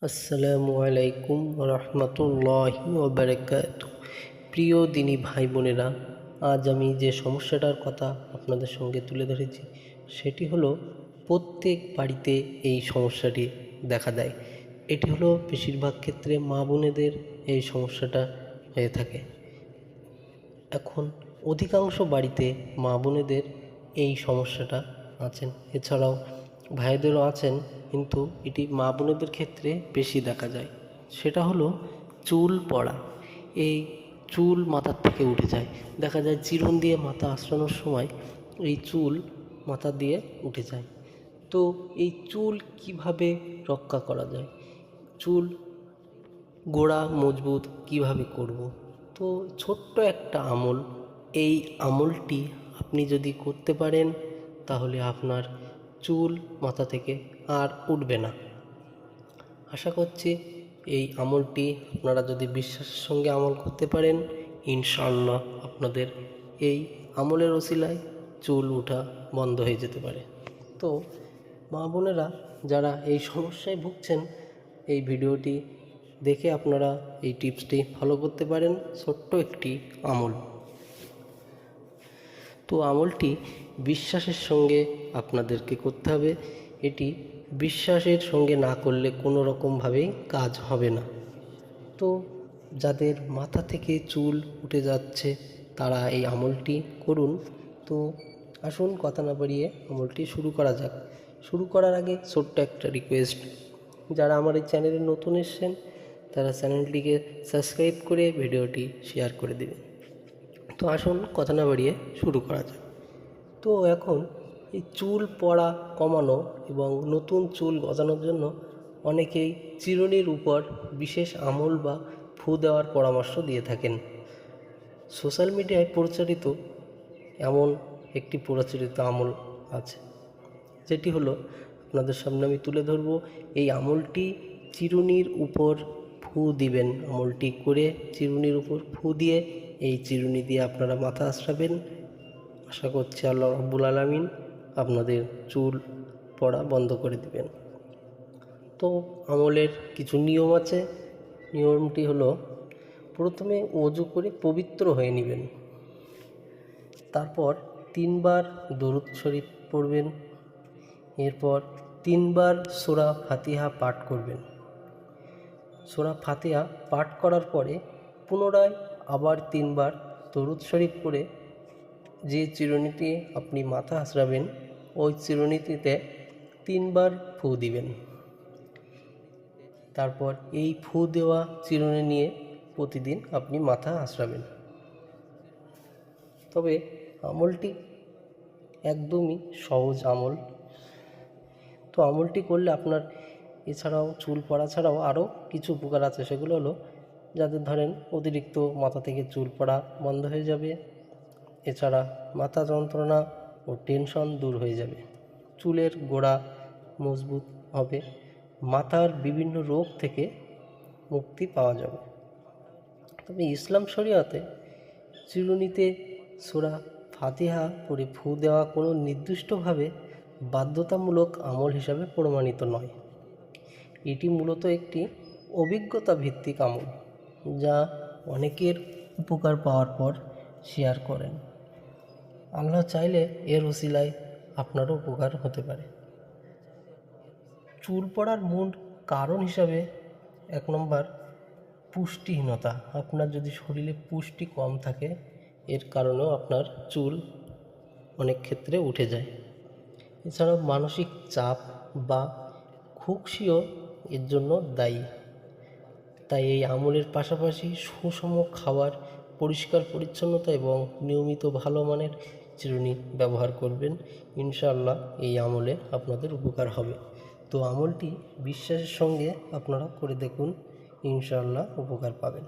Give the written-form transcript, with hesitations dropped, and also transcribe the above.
আসসালামু আলাইকুম রহমতুল্লাহি ওবারাকাতুহু। প্রিয় দিনী ভাই বোনেরা, আজ আমি যে সমস্যাটার কথা আপনাদের সঙ্গে তুলে ধরেছি সেটি হলো প্রত্যেক বাড়িতে এই সমস্যাটি দেখা দেয়। এটি হলো বেশিরভাগ ক্ষেত্রে মা বোনেদের এই সমস্যাটা হয়ে থাকে। এখন অধিকাংশ বাড়িতে মা বোনেদের এই সমস্যাটা আছেন, এছাড়াও ভাইদেরও আছেন, কিন্তু এটি মা বোনেদের ক্ষেত্রে বেশি দেখা যায়। সেটা হলো চুল পড়া। এই চুল মাথার থেকে উঠে যায়, দেখা যায় চিরুন দিয়ে মাথা আঁচড়ানোর সময় এই চুল মাথা দিয়ে উঠে যায়। তো এই চুল কিভাবে রক্ষা করা যায়, চুল গোড়া মজবুত কিভাবে করব? তো ছোট্ট একটা আমল, এই আমলটি আপনি যদি করতে পারেন তাহলে আপনার চুল মাথা থেকে আর উঠবে না। আশা করছি এই আমলটি আপনারা যদি বিশ্বাসের সঙ্গে আমল করতে পারেন, ইনশাআল্লাহ আপনাদের এই আমলের ওসিলায় চুল ওঠা বন্ধ হয়ে যেতে পারে। তো মা বোনেরা যারা এই সমস্যায় ভুগছেন, এই ভিডিওটি দেখে আপনারা এই টিপসটি ফলো করতে পারেন। ছোট্ট একটি আমল। তো আমলটি বিশ্বাসের সঙ্গে আপনাদেরকে করতে হবে। এটি বিশ্বাসের সঙ্গে না করলে কোনো রকমভাবেই কাজ হবে না। তো যাদের মাথা থেকে চুল উঠে যাচ্ছে তারা এই আমলটি করুন। তো আসুন কথা না বাড়িয়ে আমলটি শুরু করা যাক। শুরু করার আগে ছোট্ট একটা রিকোয়েস্ট, যারা আমার এই চ্যানেলে নতুন এসেছেন তারা চ্যানেলটিকে সাবস্ক্রাইব করে ভিডিওটি শেয়ার করে দেবেন। তো আসুন কথা না বাড়িয়ে শুরু করা যাক। তো এখন এই চুল পড়া কমানো এবং নতুন চুল গজানোর জন্য অনেকেই চিরুনির উপর বিশেষ আমল বা ফু দেওয়ার পরামর্শ দিয়ে থাকেন। সোশ্যাল মিডিয়ায় প্রচারিত এমন একটি প্রচলিত আমল আছে, যেটি হলো আপনাদের সামনে আমি তুলে ধরব। এই আমলটি চিরুনির উপর ফু দিবেন। আমলটি করে চিরুনির উপর ফু দিয়ে এই চিরুনি দিয়ে আপনারা মাথা আঁচড়াবেন। আশা করছি আল্লাহ রাব্বুল আলামিন আপনাদের চুল পড়া বন্ধ করে দিবেন। তো আমলের কিছু নিয়ম আছে। নিয়মটি হলো, প্রথমে ওযু করে পবিত্র হয়ে নেবেন, তারপর 3 বার দরুদ শরীফ পড়বেন, এরপর 3 বার সূরা ফাতিহা পাঠ করবেন। সূরা ফাতিহা পাঠ করার পরে পুনরায় আবার 3 বার দরুদ শরীফ পড়ে যে চিরুনিটি আপনি মাথা আঁচড়াবেন ওই চিরুনিটিতে 3 বার ফু দিবেন। তারপর এই ফু দেওয়া চিরুনি নিয়ে প্রতিদিন আপনি মাথা আঁচড়াবেন। তবে আমলটি একদমই সহজ আমল। তো আমলটি করলে আপনার এছাড়াও চুল পড়া ছাড়াও আরও কিছু উপকার আছে। সেগুলো হলো, যাদের ধরেন অতিরিক্ত মাথা থেকে চুল পড়া বন্ধ হয়ে যাবে, এছাড়া মাথা যন্ত্রণা ও টেনশন দূর হয়ে যাবে, চুলের গোড়া মজবুত হবে, মাথার বিভিন্ন রোগ থেকে মুক্তি পাওয়া যাবে। তবে ইসলাম শরীয়তে চিরুনিতে সূরা ফাতিহা পড়ে ফু দেওয়া কোনো নির্দিষ্টভাবে বাধ্যতামূলক আমল হিসাবে প্রমাণিত নয়। এটি মূলত একটি অভিজ্ঞতা ভিত্তিক আমল, যা অনেকের উপকার পাওয়ার পর শেয়ার করেন। আল্লাহ চাইলে এর ওসিলায় আপনারও উপকার হতে পারে। চুল পড়ার মূল কারণ হিসাবে 1 নম্বর পুষ্টিহীনতা। আপনার যদি শরীরে পুষ্টি কম থাকে, এর কারণেও আপনার চুল অনেক ক্ষেত্রে উঠে যায়। এছাড়াও মানসিক চাপ বা খুকশিও এর জন্য দায়ী। তাই এই আমলের পাশাপাশি সুষম খাবার, পরিষ্কার পরিচ্ছন্নতা এবং নিয়মিত ভালো মানের চিরুনি ব্যবহার করবেন। ইনশাআল্লাহ এই আমলে আপনাদের উপকার হবে। তো আমলটি বিশ্বাসের সঙ্গে আপনারা করে দেখুন, ইনশাআল্লাহ উপকার পাবেন।